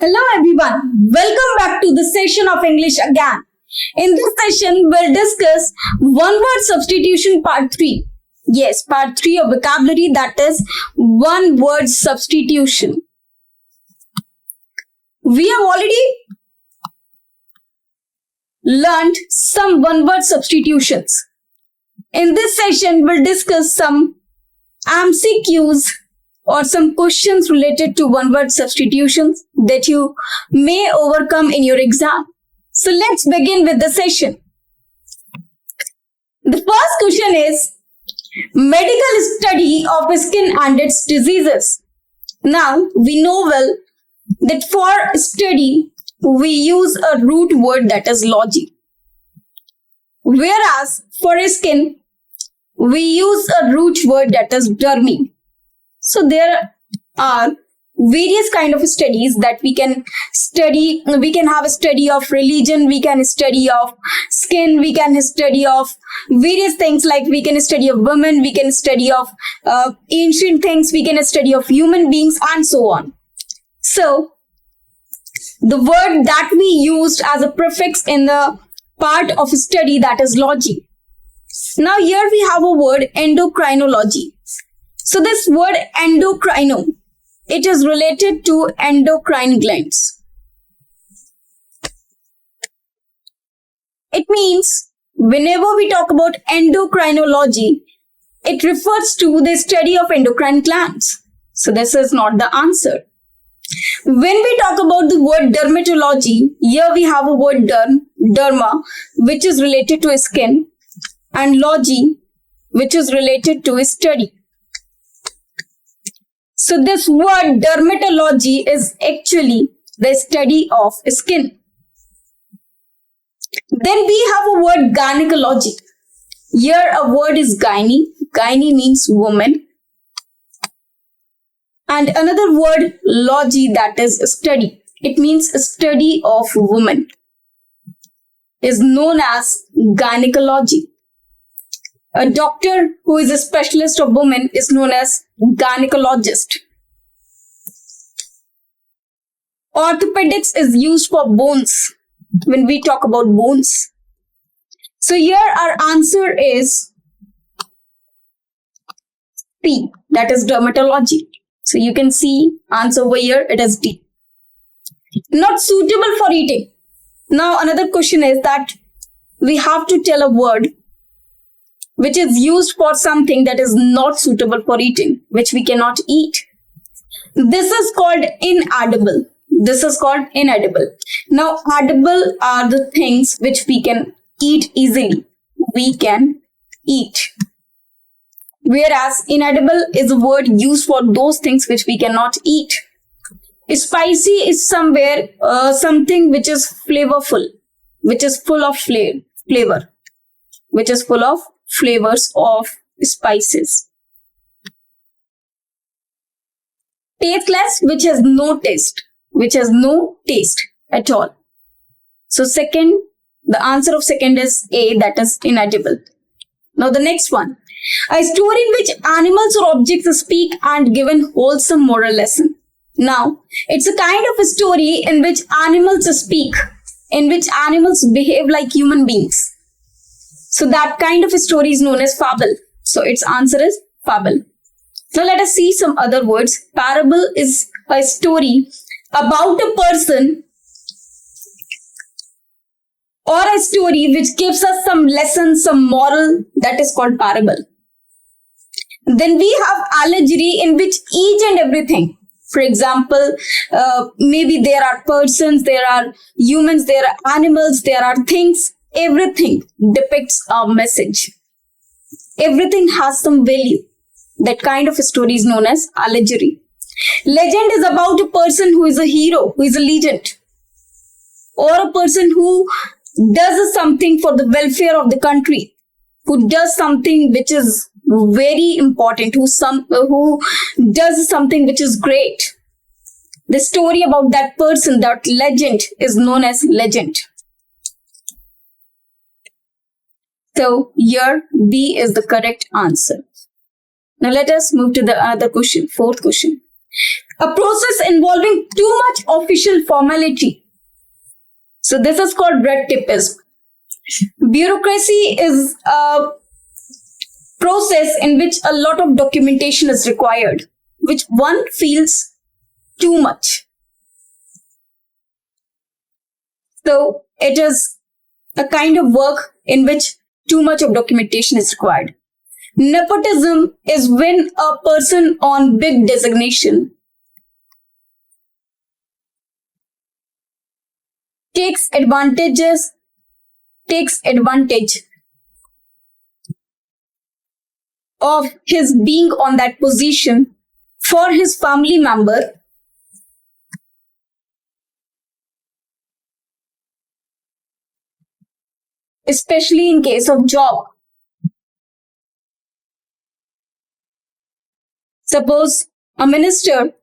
Hello everyone, welcome back to the session of English again. In this session, we'll discuss one word substitution part 3. Yes, part 3 of vocabulary, that is one word substitution. We have already learned some one word substitutions. In this session, we'll discuss some MCQs or some questions related to one word substitutions that you may overcome in your exam. So let's begin with the session. The first question is medical study of skin and its diseases. Now we know well that for study we use a root word that is logi. Whereas for skin we use a root word that is dermi. So there are various kind of studies that we can study. We can have a study of religion, we can study of skin, we can study of various things, like we can study of women, we can study of ancient things, we can study of human beings and so on. So the word that we used as a prefix in the part of study, that is logi. Now here we have a word endocrinology. So this word endocrino, it is related to endocrine glands. It means whenever we talk about endocrinology, it refers to the study of endocrine glands. So this is not the answer. When we talk about the word dermatology, here we have a word derma, which is related to skin, and logi, which is related to study. So this word dermatology is actually the study of skin. Then we have a word gynecology. Here a word is gyne. Gyne means woman. And another word logi, that is study. It means study of woman, is known as gynecology. A doctor who is a specialist of women is known as gynecologist. Orthopedics is used for bones when we talk about bones. So here our answer is D, that is dermatology. So you can see answer over here, it is D. Not suitable for eating. Now another question is that we have to tell a word which is used for something that is not suitable for eating, which we cannot eat. This is called inedible. This is called inedible. Now, edible are the things which we can eat easily. We can eat. Whereas inedible is a word used for those things which we cannot eat. Spicy is somewhere something which is flavorful, which is full of flavor, which is full of flavors of spices. Tasteless, which has no taste, which has no taste at all. So second, the answer of second is A, that is inedible. Now the next one, a story in which animals or objects speak and give a wholesome moral lesson. Now it's a kind of a story in which animals speak, in which animals behave like human beings. So that kind of a story is known as fable. So its answer is fable. Now let us see some other words. Parable is a story about a person or a story which gives us some lesson, some moral, that is called parable. Then we have allegory, in which each and everything, for example, maybe there are persons, there are humans, there are animals, there are things. Everything depicts a message. Everything has some value. That kind of a story is known as allegory. Legend is about a person who is a hero, who is a legend, or a person who does something for the welfare of the country, who does something which is very important, who does something which is great. The story about that person, that legend, is known as legend. So here B is the correct answer. Now let us move to the other question, fourth question. A process involving too much official formality. So this is called red tapeism. Bureaucracy is a process in which a lot of documentation is required, which one feels too much. So it is a kind of work in which too much of documentation is required. Nepotism is when a person on big designation takes advantage of his being on that position for his family member especially in case of job. Suppose a minister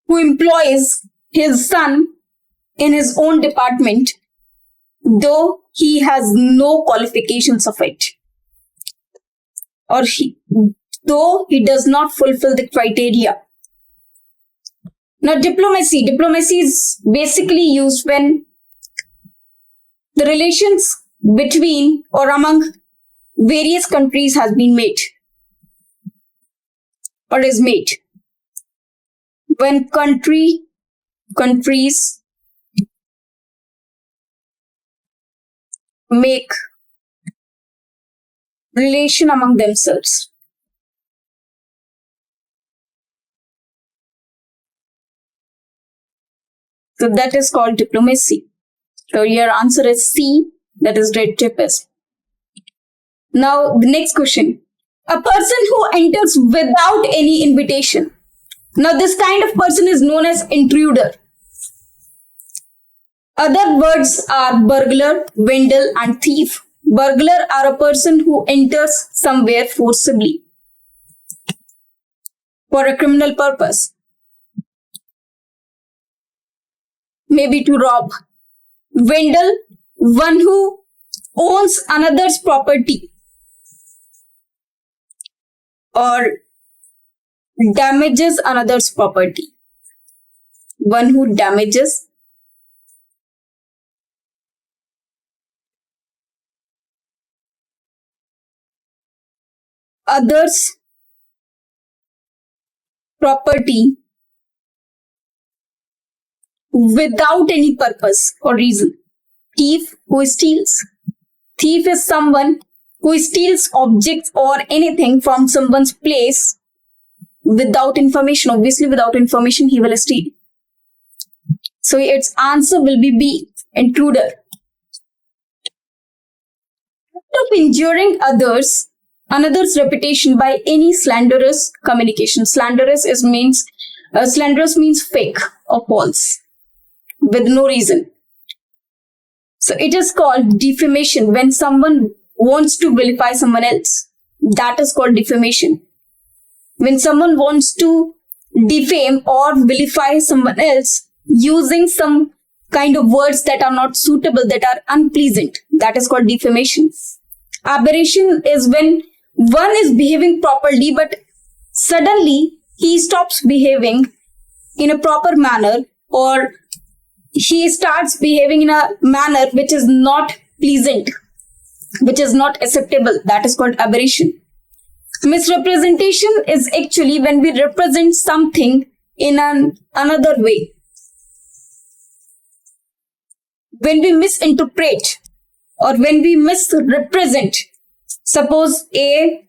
who employs his son in his own department, though he has no qualifications of it, or though he does not fulfill the criteria. Now, diplomacy is basically used when the relations between or among various countries has been made or is made. When countries make relation among themselves. So that is called diplomacy. So your answer is C, that is red tapeism. Now the next question. A person who enters without any invitation. Now this kind of person is known as intruder. Other words are burglar, vandal and thief. Burglar are a person who enters somewhere forcibly for a criminal purpose. Maybe to rob. Vandal, one who owns another's property or damages another's property. One who damages others' property without any purpose or reason. Thief, who steals. Thief is someone who steals objects or anything from someone's place without information. Obviously, without information, he will steal. So its answer will be B, intruder. Act of injuring another's reputation by any slanderous communication. Slanderous means fake or false with no reason. So it is called defamation when someone wants to vilify someone else. That is called defamation. When someone wants to defame or vilify someone else using some kind of words that are not suitable, that are unpleasant, that is called defamation. Aberration is when one is behaving properly but suddenly he stops behaving in a proper manner or he starts behaving in a manner which is not pleasant, which is not acceptable. That is called aberration. Misrepresentation is actually when we represent something in another way. When we misinterpret or when we misrepresent. Suppose A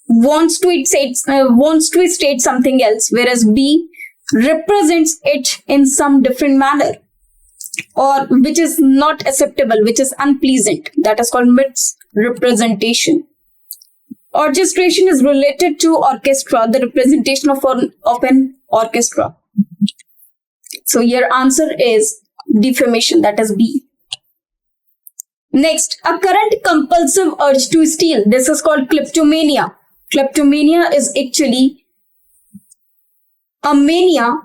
wants to state something else, whereas B represents it in some different manner or which is not acceptable, which is unpleasant. That is called misrepresentation. Orchestration is related to orchestra, the representation of an orchestra. So your answer is defamation, that is B. Next, a current compulsive urge to steal. This is called kleptomania. Kleptomania is actually a mania.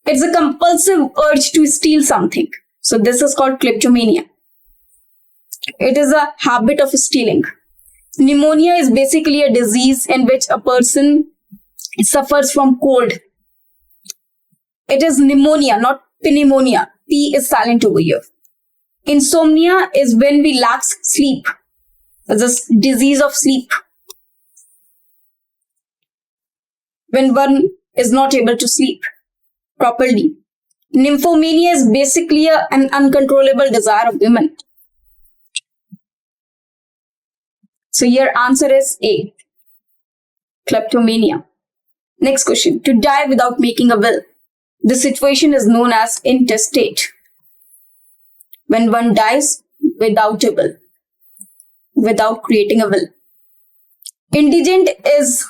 It's a compulsive urge to steal something. So this is called kleptomania. It is a habit of stealing. Pneumonia is basically a disease in which a person suffers from cold. It is pneumonia, not pneumonia. P is silent over here. Insomnia is when we lack sleep. It's a disease of sleep. When one is not able to sleep properly. Nymphomania is basically an uncontrollable desire of women. So your answer is A, kleptomania. Next question. To die without making a will. The situation is known as intestate. When one dies without a will, without creating a will. Indigent is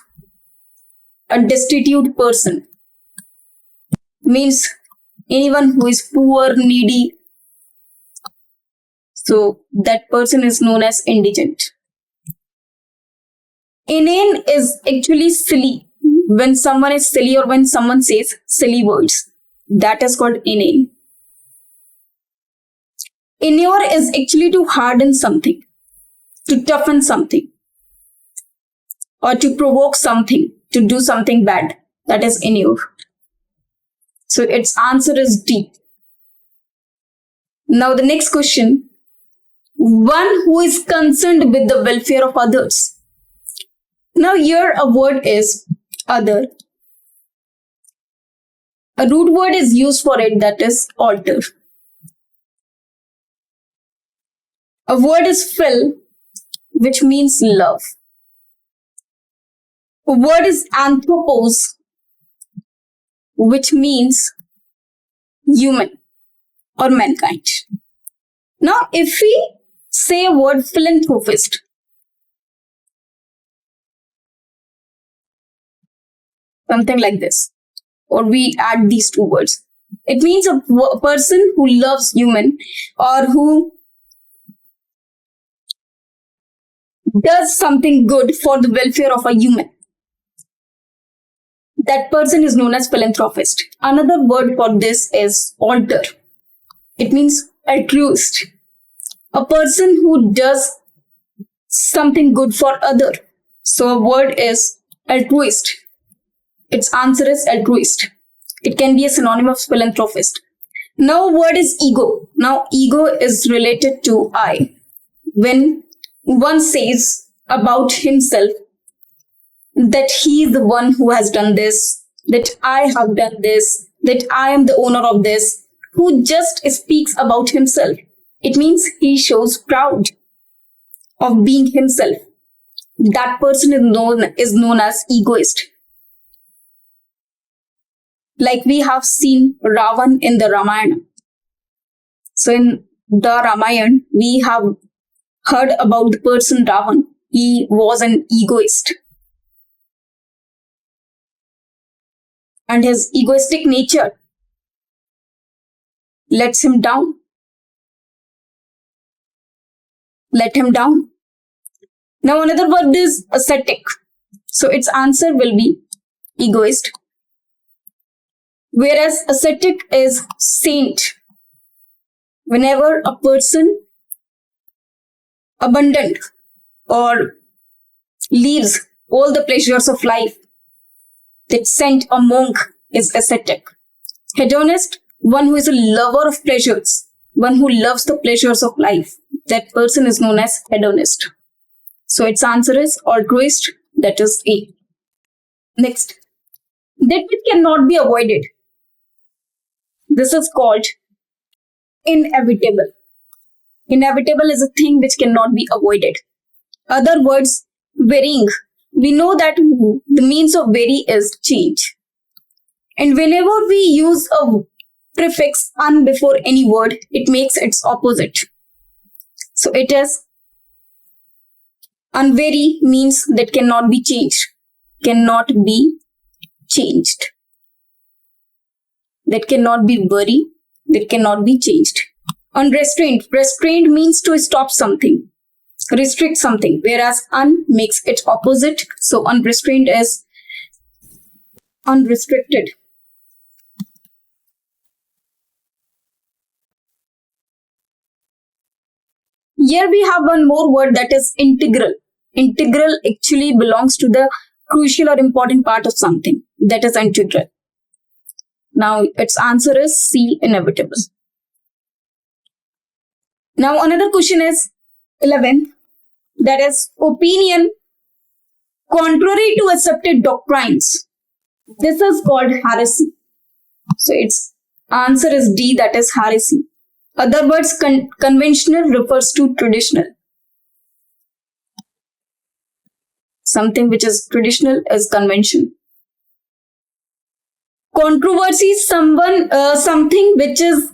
a destitute person. Means anyone who is poor, needy. So that person is known as indigent. Inane is actually silly. When someone is silly or when someone says silly words, that is called inane. Inure is actually to harden something, to toughen something, or to provoke something, to do something bad. That is inure. So its answer is D. Now the next question. One who is concerned with the welfare of others. Now here a word is other. A root word is used for it, that is alter. A word is phil, which means love. A word is anthropos, which means human or mankind. Now if we say a word philanthropist, something like this, or we add these two words, it means a person who loves human or who does something good for the welfare of a human. That person is known as philanthropist. Another word for this is alter. It means altruist. A person who does something good for other. So a word is altruist. Its answer is altruist. It can be a synonym of philanthropist. Now a word is ego. Now ego is related to I. When one says about himself that he is the one who has done this, that I have done this, that I am the owner of this, who just speaks about himself. It means he shows proud of being himself. That person is known as egoist. Like we have seen Ravan in the Ramayana. So in the Ramayana, we have heard about the person Ravan. He was an egoist. And his egoistic nature lets him down. Let him down. Now another word is ascetic. So its answer will be egoist. Whereas ascetic is saint. Whenever a person abandoned or leaves all the pleasures of life, that saint or monk is ascetic. Hedonist, one who is a lover of pleasures, one who loves the pleasures of life. That person is known as hedonist. So its answer is altruist, that is A. Next, that which cannot be avoided. This is called inevitable. Inevitable is a thing which cannot be avoided. Other words, varying. We know that the means of vary is change. And whenever we use a prefix un before any word, it makes its opposite. So it is unvary means that cannot be changed. Cannot be changed. That cannot be vary. That cannot be changed. Unrestrained. Restrained means to stop something, restrict something, whereas un makes its opposite. So unrestrained is unrestricted. Here we have one more word, that is integral. integral actually belongs to the crucial or important part of something. That is integral. Now its answer is C, inevitable. Now another question is 11. That is opinion contrary to accepted doctrines. This is called heresy. So its answer is D, that is heresy. Other words, conventional refers to traditional. Something which is traditional is convention. Controversy is something which is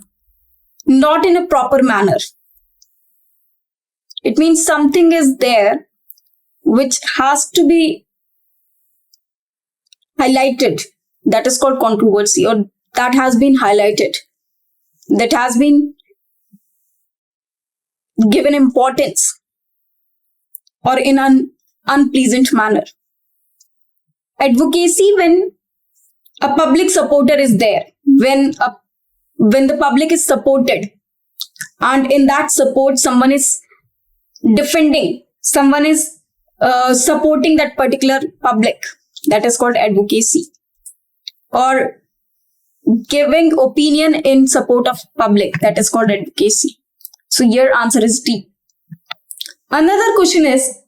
not in a proper manner. It means something is there which has to be highlighted. That is called controversy, or that has been highlighted. That has been given importance or in an unpleasant manner. Advocacy, when a public supporter is there, when the public is supported, and in that support someone is defending, someone is supporting that particular public, that is called advocacy. Or giving opinion in support of public, that is called advocacy. So your answer is D. Another question is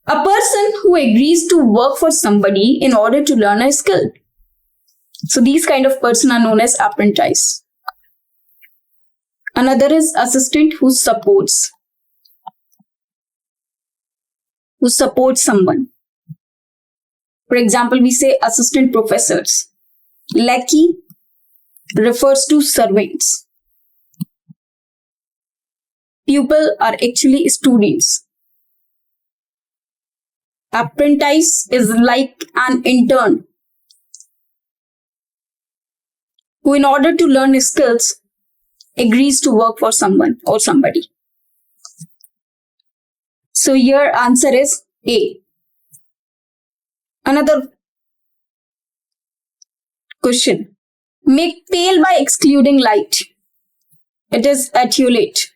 a person who agrees to work for somebody in order to learn a skill. So these kind of person are known as apprentice. Another is assistant who supports someone. For example, we say assistant professors. Lackey refers to servants. Pupil are actually students. Apprentice is like an intern who, in order to learn skills, agrees to work for someone or somebody. So your answer is A. Another question. Make pale by excluding light. It is attenuate.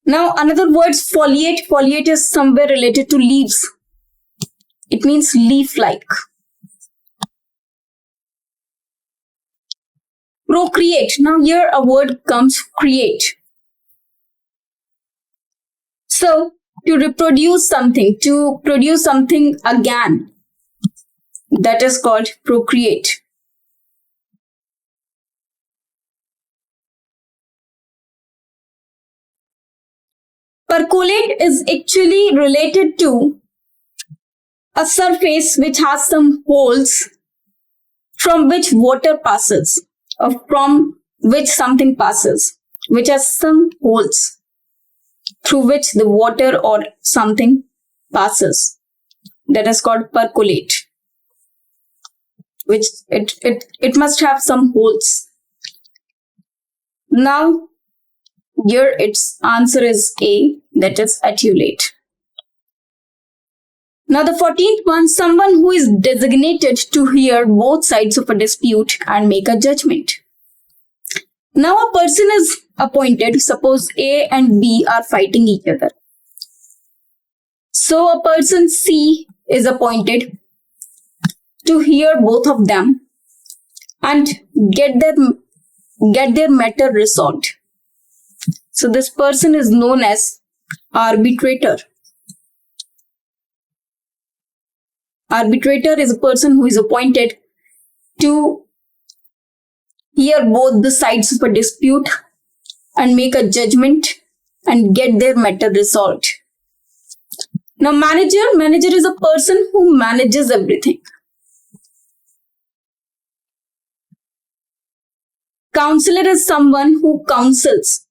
Now another word, foliate. Foliate is somewhere related to leaves. It means leaf-like. Procreate. Now here a word comes, create. So to reproduce something, to produce something again, that is called procreate. Percolate is actually related to a surface which has some holes from which water passes, or from which something passes, which has some holes through which the water or something passes. That is called percolate. Which it must have some holes. Now here its answer is A, that is attenuate. Now the 14th one, someone who is designated to hear both sides of a dispute and make a judgment. Now a person is appointed, suppose A and B are fighting each other. So a person C is appointed to hear both of them and get their matter resolved. So this person is known as arbitrator. Arbitrator is a person who is appointed to hear both the sides of a dispute and make a judgment and get their matter resolved. Now manager is a person who manages everything. Counselor is someone who counsels.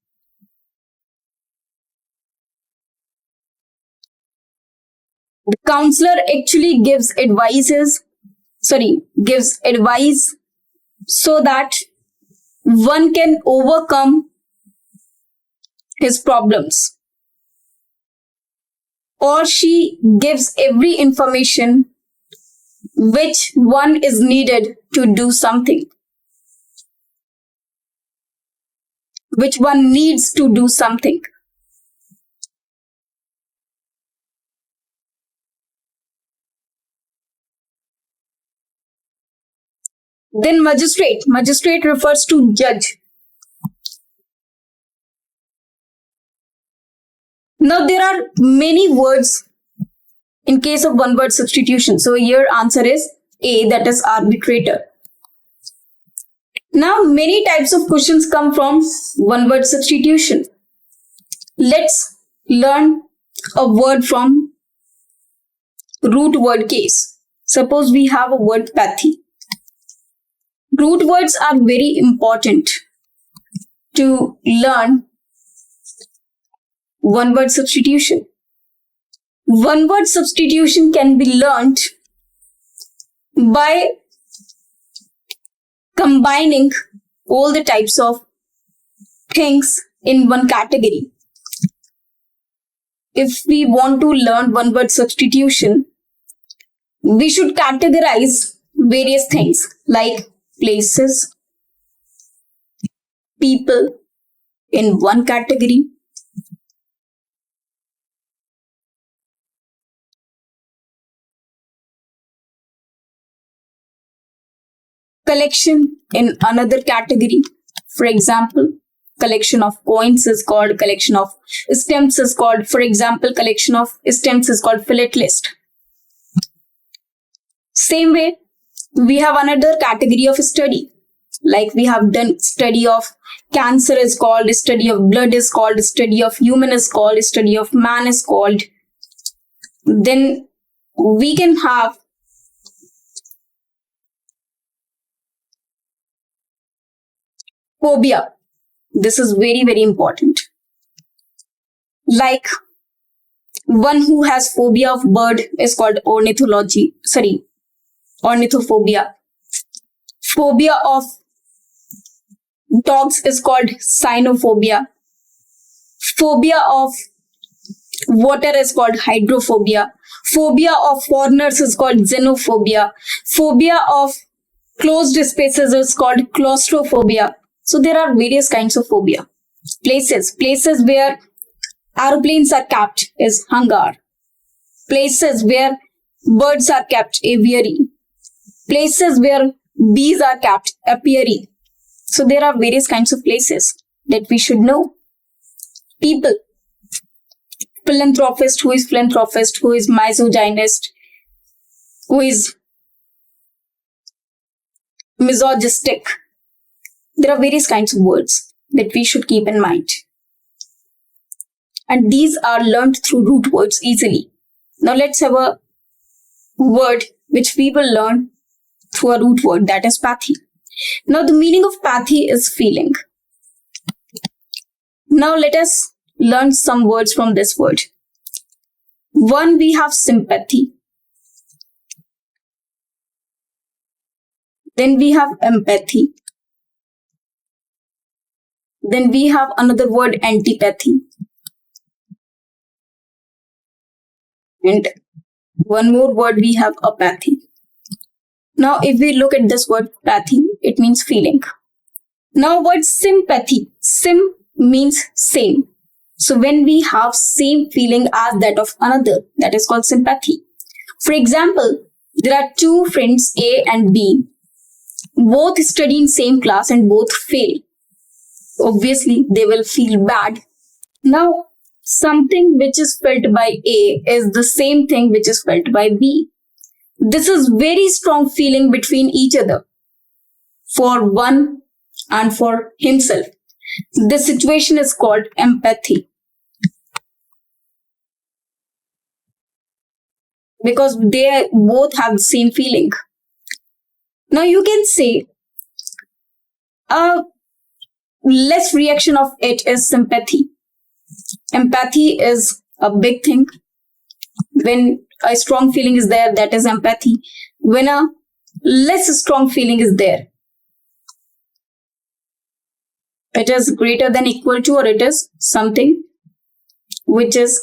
The counselor actually gives advice so that one can overcome his problems, or she gives every information which one is needed to do something, which one needs to do something. Then magistrate. Magistrate refers to judge. Now there are many words in case of one word substitution. So here answer is A, that is arbitrator. Now many types of questions come from one word substitution. Let's learn a word from root word case. Suppose we have a word pathy. Root words are very important to learn one word substitution. One word substitution can be learnt by combining all the types of things in one category. If we want to learn one word substitution, we should categorize various things like places, people in one category, collection in another category. For example, collection of coins is called collection of stamps is called. For example, collection of stamps is called fillet list. Same way, we have another category of study. Like we have done study of cancer is called, study of blood is called, study of human is called, study of man is called. Then we can have phobia. This is very, very important. Like one who has phobia of bird is called ornithology. Ornithophobia. Phobia of dogs is called cynophobia. Phobia of water is called hydrophobia. Phobia of foreigners is called xenophobia. Phobia of closed spaces is called claustrophobia. So there are various kinds of phobia. Places where aeroplanes are kept is hangar. Places where birds are kept, aviary. Places where bees are kept, apiary. So there are various kinds of places that we should know. People. Philanthropist, who is philanthropist, who is misogynist, who is misogynistic. There are various kinds of words that we should keep in mind. And these are learned through root words easily. Now let's have a word which we will learn through a root word, that is pathy. Now the meaning of pathy is feeling. Now let us learn some words from this word. One, we have sympathy. Then we have empathy. Then we have another word, antipathy. And one more word, we have apathy. Now if we look at this word pathy, it means feeling. Now word sympathy. Sim means same. So when we have same feeling as that of another, that is called sympathy. For example, there are two friends A and B. Both study in same class and both fail. Obviously, they will feel bad. Now, something which is felt by A is the same thing which is felt by B. This is very strong feeling between each other for one and for himself. This situation is called empathy. Because they both have the same feeling. Now you can say less reaction of it is sympathy. Empathy is a big thing. When a strong feeling is there, that is empathy. When a less strong feeling is there, it is greater than equal to, or it is something which is,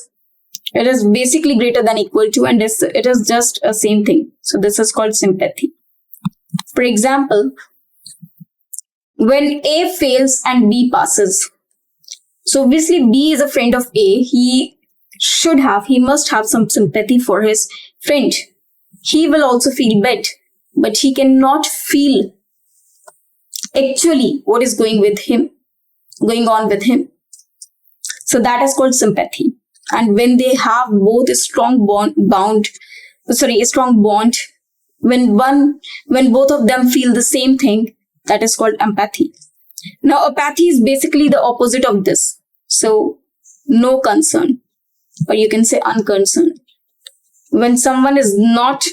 it is basically greater than equal to, and it is just a same thing. So this is called sympathy. For example, when A fails and B passes. So obviously B is a friend of A. He must have some sympathy for his friend. He will also feel bad, but he cannot feel actually what is going on with him. So that is called sympathy. And when they have both a strong bond, when both of them feel the same thing, that is called empathy. Now, apathy is basically the opposite of this. So, no concern, or you can say unconcerned. When someone is not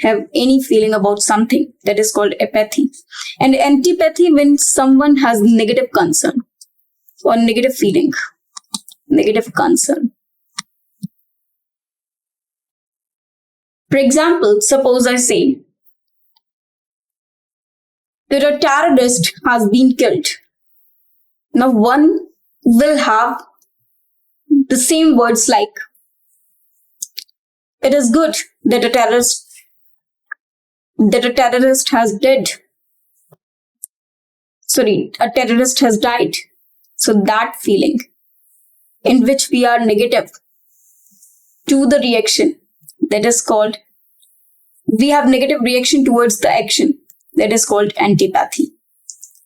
have any feeling about something, that is called apathy. And antipathy, when someone has negative concern or negative feeling, negative concern. For example, suppose I say that a terrorist has been killed. Now one will have the same words like, it is good that a terrorist has a terrorist has died. So that feeling in which we are negative to the reaction, that is called, we have negative reaction towards the action, that is called antipathy.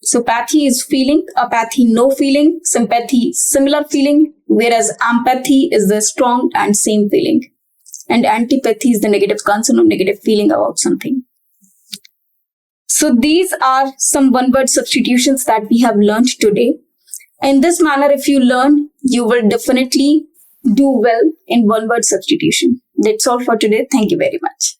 So pathy is feeling, apathy no feeling, sympathy similar feeling, whereas empathy is the strong and same feeling. And antipathy is the negative concern or negative feeling about something. So these are some one-word substitutions that we have learned today. In this manner, if you learn, you will definitely do well in one-word substitution. That's all for today. Thank you very much.